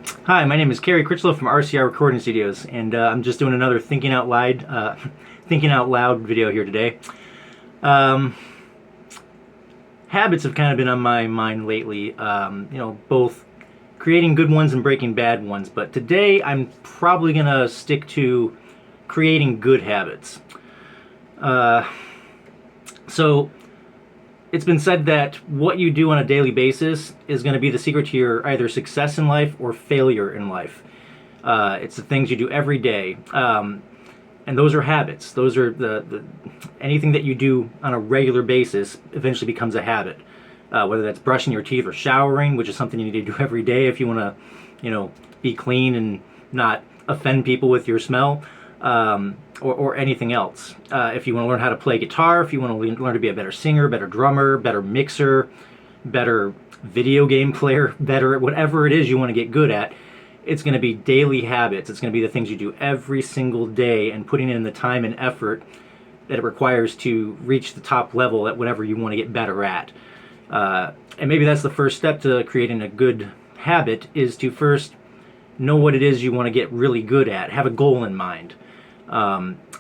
Hi, my name is Kerry Critchlow from RCR Recording Studios, and I'm just doing another Thinking Out Loud video here today. Um, Habits have kind of been on my mind lately. Both creating good ones and breaking bad ones. But today, I'm probably gonna stick to creating good habits. Uh, so it's been said that what you do on a daily basis is going to be the secret to your either success in life or failure in life. It's the things you do every day, and those are habits. Those are the anything that you do on a regular basis eventually becomes a habit. Whether that's brushing your teeth or showering, which is something you need to do every day if you want to, be clean and not offend people with your smell. Or anything else. If you want to learn how to play guitar, if you want to learn to be a better singer, better drummer, better mixer, better video game player, better whatever it is you want to get good at, it's going to be daily habits. It's going to be the things you do every single day and putting in the time and effort that it requires to reach the top level at whatever you want to get better at. And maybe that's the first step to creating a good habit, is to first know what it is you want to get really good at. Have a goal in mind.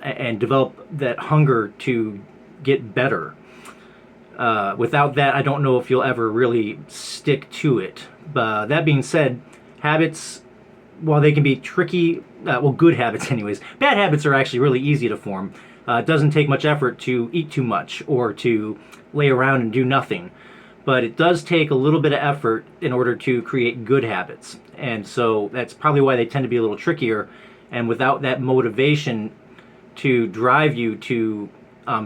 And develop that hunger to get better. Without that, I don't know if you'll ever really stick to it. That being said, habits, while they can be tricky, good habits anyways, bad habits are actually really easy to form. It doesn't take much effort to eat too much or to lay around and do nothing. But it does take a little bit of effort in order to create good habits. And so that's probably why they tend to be a little trickier. And without that motivation to drive you to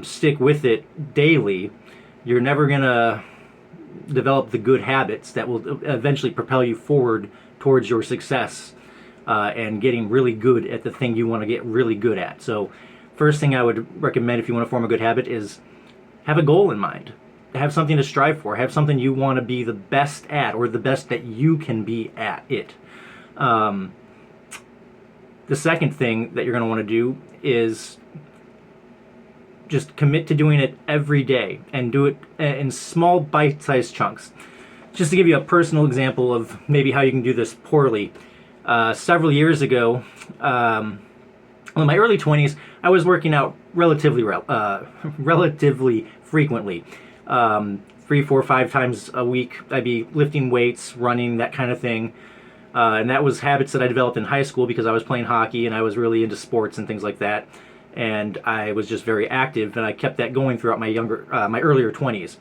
stick with it daily, you're never going to develop the good habits that will eventually propel you forward towards your success and getting really good at the thing you want to get really good at. So first thing I would recommend if you want to form a good habit is have a goal in mind. Have something to strive for. Have something you want to be the best at, or the best that you can be at it. The second thing that you're going to want to do is just commit to doing it every day and do it in small bite-sized chunks. Just to give you a personal example of maybe how you can do this poorly. Several years ago, in my early 20s, I was working out relatively frequently. 3, 4, 5 times a week, I'd be lifting weights, running, that kind of thing. And that was habits that I developed in high school because I was playing hockey and I was really into sports and things like that. And I was just very active, and I kept that going throughout my earlier 20s.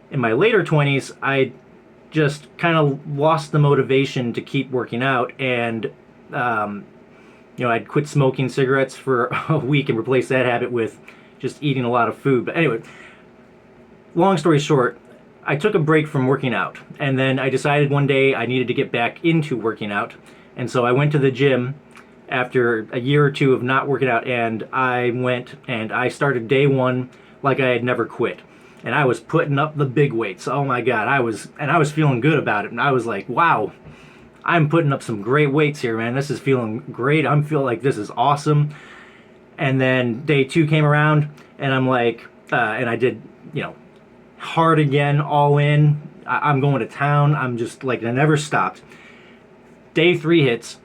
In my later 20s, I just kind of lost the motivation to keep working out, and I'd quit smoking cigarettes for a week and replace that habit with just eating a lot of food. But anyway, long story short, I took a break from working out, and then I decided one day I needed to get back into working out, and so I went to the gym after a year or two of not working out, and I went and I started day one like I had never quit, and I was putting up the big weights. Oh my God, I was feeling good about it, and I was like, wow, I'm putting up some great weights here, man. This is feeling great. I'm feeling like this is awesome. And then day two came around, and I'm like, and I did, hard again, all in. I'm going to town. I'm just like, I never stopped. Day three hits.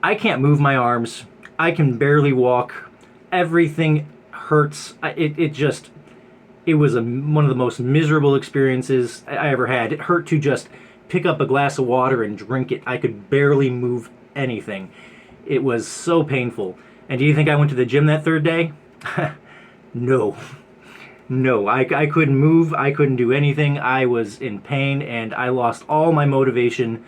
I can't move my arms. I can barely walk. Everything hurts. It was one of the most miserable experiences I ever had. It hurt to just pick up a glass of water and drink it. I could barely move anything. It was so painful. And do you think I went to the gym that third day? No. No, I couldn't move. I couldn't do anything. I was in pain, and I lost all my motivation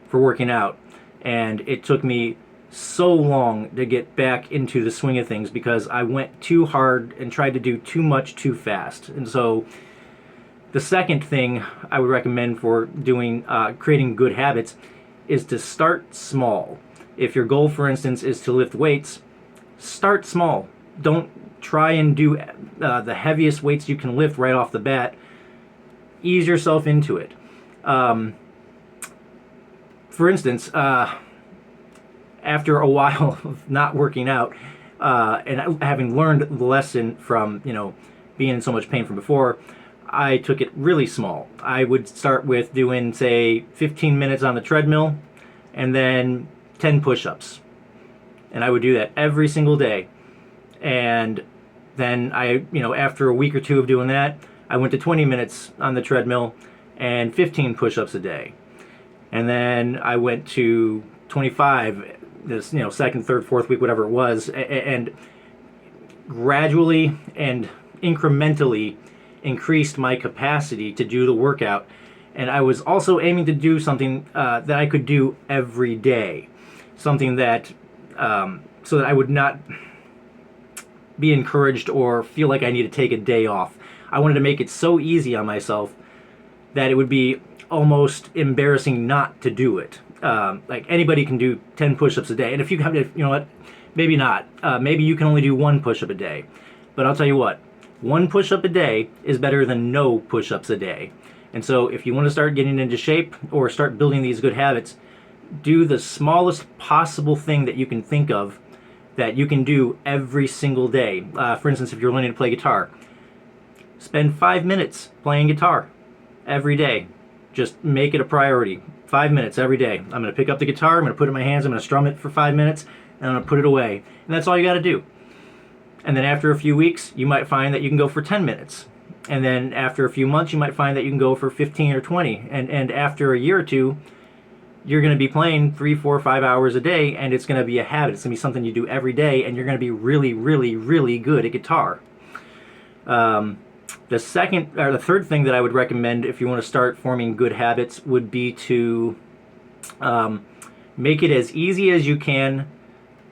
for working out. And it took me so long to get back into the swing of things because I went too hard and tried to do too much too fast. And so the second thing I would recommend for doing creating good habits is to start small. If your goal, for instance, is to lift weights, start small. Don't try and do the heaviest weights you can lift right off the bat. Ease yourself into it. For instance, after a while of not working out and having learned the lesson from being in so much pain from before, I took it really small. I would start with doing, say, 15 minutes on the treadmill, and then 10 push-ups. And I would do that every single day. And then after a week or two of doing that, I went to 20 minutes on the treadmill and 15 push-ups a day. And then I went to 25 this, second, third, fourth week, whatever it was, and gradually and incrementally increased my capacity to do the workout. And I was also aiming to do something that I could do every day, something that so that I would not be encouraged or feel like I need to take a day off. I wanted to make it so easy on myself that it would be almost embarrassing not to do it. Like anybody can do 10 push-ups a day, and if you have, maybe not. Maybe you can only do one push-up a day. But I'll tell you what, one push-up a day is better than no push-ups a day. And so if you want to start getting into shape or start building these good habits, do the smallest possible thing that you can think of that you can do every single day. For instance, if you're learning to play guitar, spend 5 minutes playing guitar every day. Just make it a priority. 5 minutes every day. I'm going to pick up the guitar, I'm going to put it in my hands, I'm going to strum it for 5 minutes, and I'm going to put it away. And that's all you got to do. And then after a few weeks, you might find that you can go for 10 minutes. And then after a few months, you might find that you can go for 15 or 20. And after a year or two, you're going to be playing 3, 4, 5 hours a day, and it's going to be a habit. It's going to be something you do every day, and you're going to be really, really, really good at guitar. The third thing that I would recommend if you want to start forming good habits would be to make it as easy as you can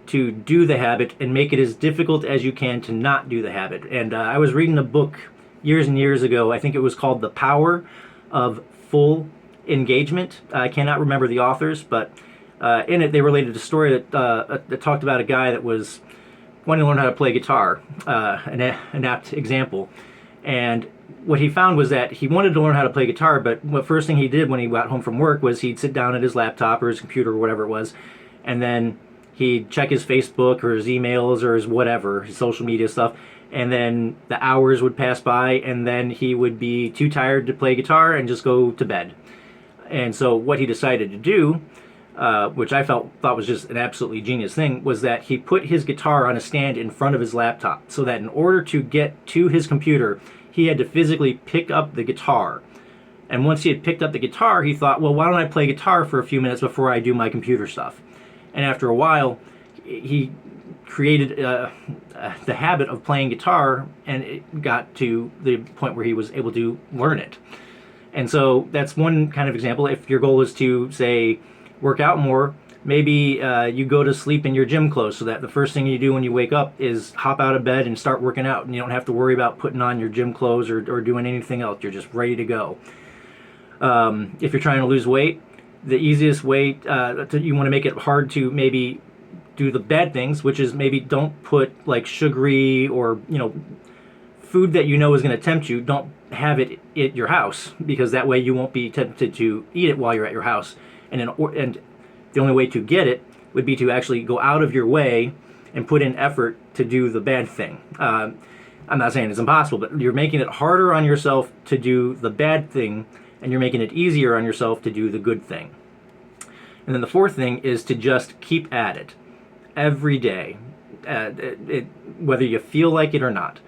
to do the habit and make it as difficult as you can to not do the habit. And I was reading a book years and years ago. I think it was called The Power of Full Engagement. I cannot remember the authors, but in it they related a story that talked about a guy that was wanting to learn how to play guitar, an apt example. And what he found was that he wanted to learn how to play guitar, but the first thing he did when he got home from work was he'd sit down at his laptop or his computer or whatever it was, and then he'd check his Facebook or his emails or his whatever, his social media stuff, and then the hours would pass by, and then he would be too tired to play guitar and just go to bed. And so what he decided to do, which I thought was just an absolutely genius thing, was that he put his guitar on a stand in front of his laptop, so that in order to get to his computer, he had to physically pick up the guitar. And once he had picked up the guitar, he thought, well, why don't I play guitar for a few minutes before I do my computer stuff? And after a while, he created the habit of playing guitar, and it got to the point where he was able to learn it. And so that's one kind of example. If your goal is to, say, work out more, maybe you go to sleep in your gym clothes so that the first thing you do when you wake up is hop out of bed and start working out, and you don't have to worry about putting on your gym clothes or doing anything else. You're just ready to go. If you're trying to lose weight, the easiest way you want to make it hard to maybe do the bad things, which is maybe don't put like sugary or food that you know is going to tempt you. Don't have it at your house, because that way you won't be tempted to eat it while you're at your house. And the only way to get it would be to actually go out of your way and put in effort to do the bad thing. I'm not saying it's impossible, but you're making it harder on yourself to do the bad thing, and you're making it easier on yourself to do the good thing. And then the fourth thing is to just keep at it every day, whether you feel like it or not.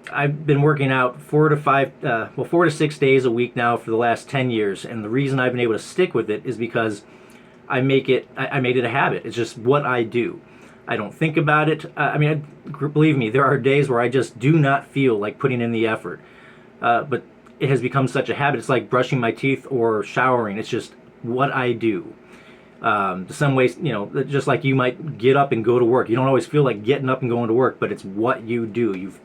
I've been working out 4 to 6 days a week now for the last 10 years, and the reason I've been able to stick with it is because I made it a habit. It's just what I do. I don't think about it. Believe me, there are days where I just do not feel like putting in the effort, but it has become such a habit. It's like brushing my teeth or showering. It's just what I do. Some ways, just like you might get up and go to work. You don't always feel like getting up and going to work, but it's what you do. You've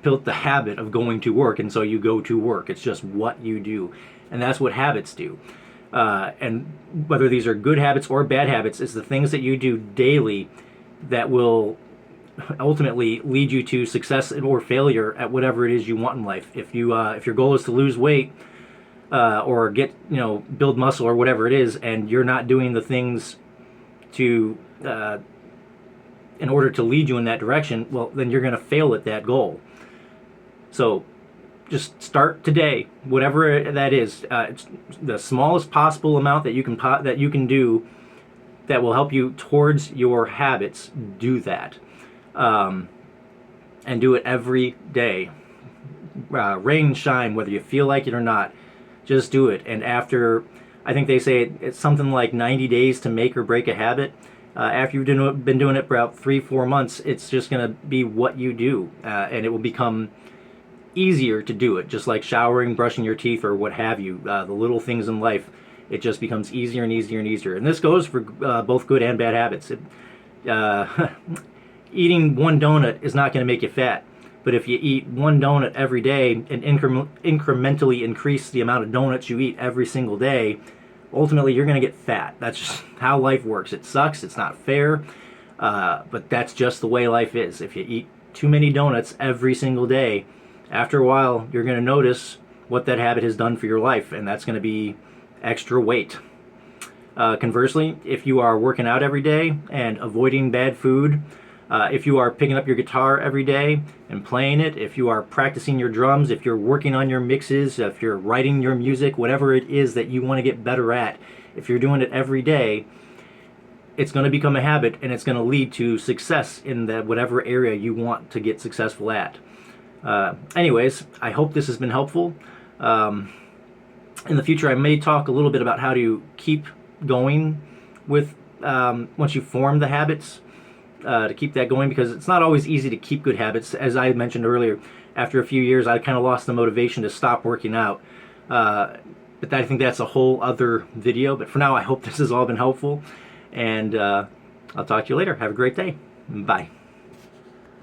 built the habit of going to work, and so you go to work. It's just what you do, and that's what habits do. And whether these are good habits or bad habits, it's the things that you do daily that will ultimately lead you to success or failure at whatever it is you want in life. If your goal is to lose weight, or build muscle or whatever it is, and you're not doing the things to in order to lead you in that direction, well, then you're going to fail at that goal. So just start today, whatever that is. It's the smallest possible amount that you can do that will help you towards your habits. Do that, and do it every day. Rain, shine, whether you feel like it or not. Just do it. And after, I think they say it's something like 90 days to make or break a habit. After you've been doing it for about 3-4 months, it's just going to be what you do, and it will become easier to do it. Just like showering, brushing your teeth, or what have you. The little things in life, it just becomes easier and easier and easier. And this goes for both good and bad habits. Eating one donut is not going to make you fat. But if you eat one donut every day and incrementally increase the amount of donuts you eat every single day, ultimately you're going to get fat. That's just how life works. It sucks. It's not fair. But that's just the way life is. If you eat too many donuts every single day, after a while you're going to notice what that habit has done for your life, and that's going to be extra weight. Conversely, if you are working out every day and avoiding bad food, if you are picking up your guitar every day and playing it, if you are practicing your drums, if you're working on your mixes, if you're writing your music, whatever it is that you want to get better at, if you're doing it every day, it's going to become a habit, and it's going to lead to success in whatever area you want to get successful at. Anyways, I hope this has been helpful. In the future, I may talk a little bit about how to keep going with, once you form the habits, to keep that going, because it's not always easy to keep good habits. As I mentioned earlier, after a few years I kind of lost the motivation to stop working out, but I think that's a whole other video. But for now, I hope this has all been helpful, and I'll talk to you later. Have a great day. Bye.